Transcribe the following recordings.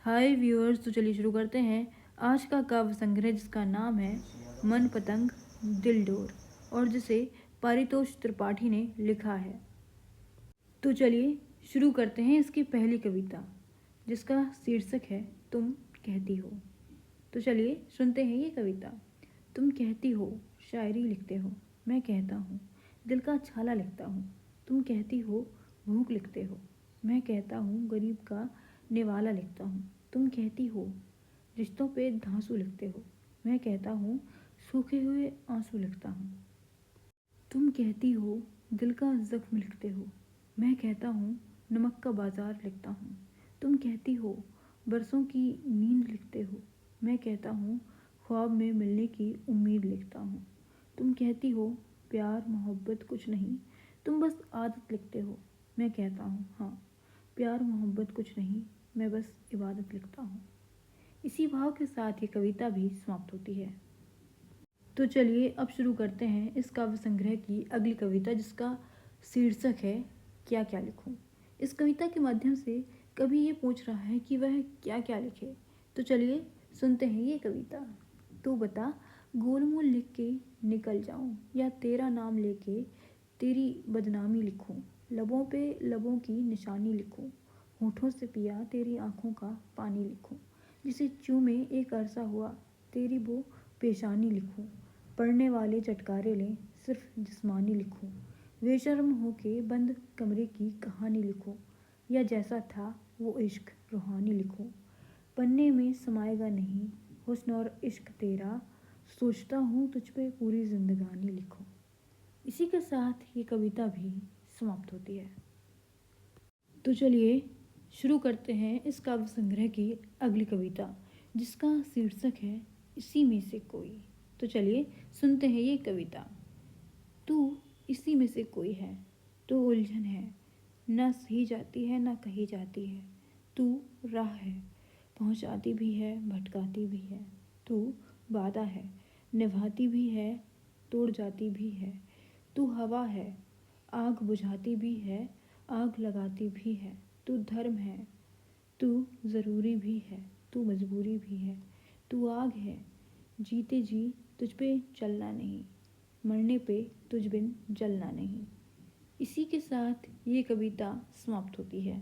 हाय viewers, तो चलिए शुरू करते हैं आज का काव्य संग्रह जिसका नाम है मन पतंग दिल डोर और जिसे पारितोष त्रिपाठी ने लिखा है। तो चलिए शुरू करते हैं इसकी पहली कविता जिसका शीर्षक है तुम कहती हो। तो चलिए सुनते हैं ये कविता। तुम कहती हो शायरी लिखते हो, मैं कहता हूँ दिल का छाला लिखता हूँ। तुम कहती हो भूख लिखते हो, मैं कहता हूँ गरीब का निवाला लिखता हूँ। तुम कहती हो रिश्तों पे धांसू लिखते हो, मैं कहता हूँ सूखे हुए आंसू लिखता हूँ। तुम कहती हो दिल का जख्म लिखते हो, मैं कहता हूँ नमक का बाजार लिखता हूँ। तुम कहती हो बरसों की नींद लिखते हो, मैं कहता हूँ ख्वाब में मिलने की उम्मीद लिखता हूँ। तुम कहती हो प्यार मोहब्बत कुछ नहीं, तुम बस आदत लिखते हो, मैं कहता हूँ हाँ प्यार मोहब्बत कुछ नहीं, मैं बस इबादत लिखता हूँ। इसी भाव के साथ ये कविता भी समाप्त होती है। तो चलिए अब शुरू करते हैं इस काव्य संग्रह की अगली कविता जिसका शीर्षक है क्या क्या लिखूं। इस कविता के माध्यम से कवि ये पूछ रहा है कि वह क्या क्या लिखे। तो चलिए सुनते हैं ये कविता। तू बता गोलमोल लिख के निकल जाऊं या तेरा नाम लेके तेरी बदनामी लिखूं। लबों पे लबों की निशानी लिखूं, होठों से पिया तेरी आंखों का पानी लिखूं। जिसे चूमे एक अरसा हुआ तेरी वो पेशानी लिखूं। पढ़ने वाले चटकारे लें सिर्फ जिस्मानी लिखूं। बेशर्म होके बंद कमरे की कहानी लिखूं या जैसा था वो इश्क रूहानी लिखूं। पन्ने में समाएगा नहीं हुस्न और इश्क तेरा, सोचता हूँ तुझ पे पूरी जिंदगानी लिखूं। इसी के साथ ये कविता भी समाप्त होती है। तो चलिए शुरू करते हैं इस काव्य संग्रह की अगली कविता जिसका शीर्षक है इसी में से कोई। तो चलिए सुनते हैं ये कविता। तू इसी में से कोई है तो उलझन है, न सही जाती है न कही जाती है। तू राह है, पहुंचाती भी है भटकाती भी है। तू वादा है, निभाती भी है तोड़ जाती भी है। तू हवा है, आग बुझाती भी है आग लगाती भी है। तू धर्म है, तू ज़रूरी भी है तू मजबूरी भी है। तू आग है, जीते जी तुझ पे चलना नहीं, मरने पे तुझ बिन जलना नहीं। इसी के साथ ये कविता समाप्त होती है।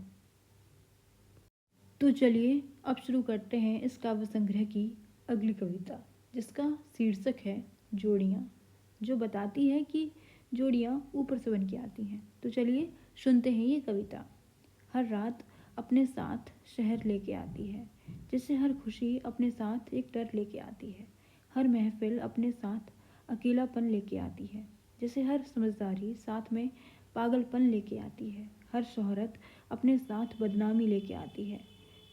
तो चलिए अब शुरू करते हैं इस काव्य संग्रह की अगली कविता जिसका शीर्षक है जोड़ियाँ, जो बताती है कि जोड़ियाँ ऊपर से बन के आती हैं। तो चलिए सुनते हैं ये कविता। हर रात अपने साथ शहर लेके आती है, जैसे हर खुशी अपने साथ एक डर लेके आती है। हर महफिल अपने साथ अकेलापन लेके आती है, जैसे हर समझदारी साथ में पागलपन लेके आती है। हर शोहरत अपने साथ बदनामी लेके आती है,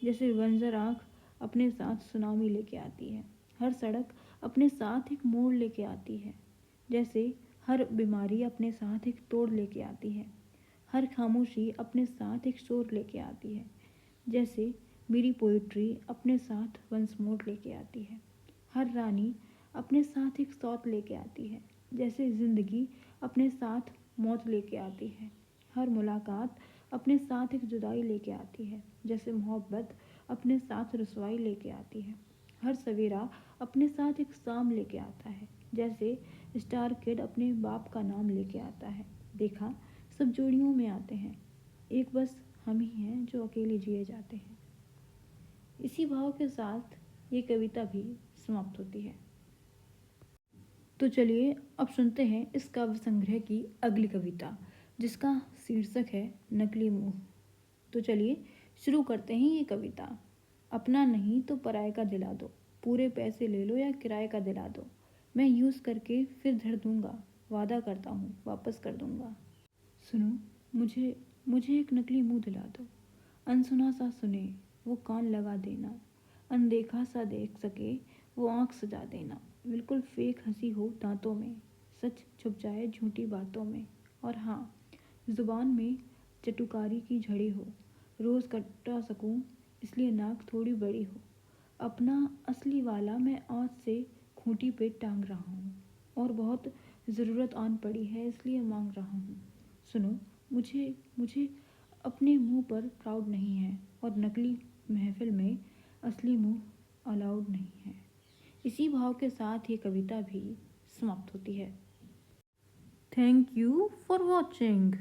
जैसे बंजर आँख अपने साथ सुनामी लेके आती है। हर सड़क अपने साथ एक मोड़ लेके आती है, जैसे हर बीमारी अपने साथ एक तोड़ लेके आती है। हर खामोशी अपने साथ एक शोर लेके आती है, जैसे मेरी पोइट्री अपने साथ वंस मोर लेके आती है। हर रानी अपने साथ एक सौत लेके आती है, जैसे ज़िंदगी अपने साथ मौत लेके आती है। हर मुलाकात अपने साथ एक जुदाई लेके आती है, जैसे मोहब्बत अपने साथ रुसवाई लेके आती है। हर सवेरा अपने साथ एक शाम लेके आता है, जैसे स्टार किड अपने बाप का नाम लेके आता है। देखा सब जोड़ियों में आते हैं, एक बस हम ही हैं जो अकेले जिए जाते हैं। इसी भाव के साथ ये कविता भी समाप्त होती है। तो चलिए अब सुनते हैं इस काव्य संग्रह की अगली कविता जिसका शीर्षक है नकली मुंह। तो चलिए शुरू करते हैं ये कविता। अपना नहीं तो पराये का दिला दो, पूरे पैसे ले लो या किराए का दिला दो। मैं यूज़ करके फिर धर दूंगा, वादा करता हूँ वापस कर दूंगा। सुनो मुझे मुझे एक नकली मुंह दिला दो, अनसुना सा सुने वो कान लगा देना, अनदेखा सा देख सके वो आँख सजा देना। बिल्कुल फेक हंसी हो दांतों में, सच छुप जाए झूठी बातों में। और हाँ ज़ुबान में चटुकारी की झड़ी हो, रोज़ कटा सकूं इसलिए नाक थोड़ी बड़ी हो। अपना असली वाला मैं आज से खूंटी पे टांग रहा हूँ और बहुत ज़रूरत आन पड़ी है इसलिए मांग रहा हूँ। सुनो मुझे मुझे अपने मुंह पर प्राउड नहीं है और नकली महफिल में असली मुंह अलाउड नहीं है। इसी भाव के साथ ये कविता भी समाप्त होती है। Thank you for watching.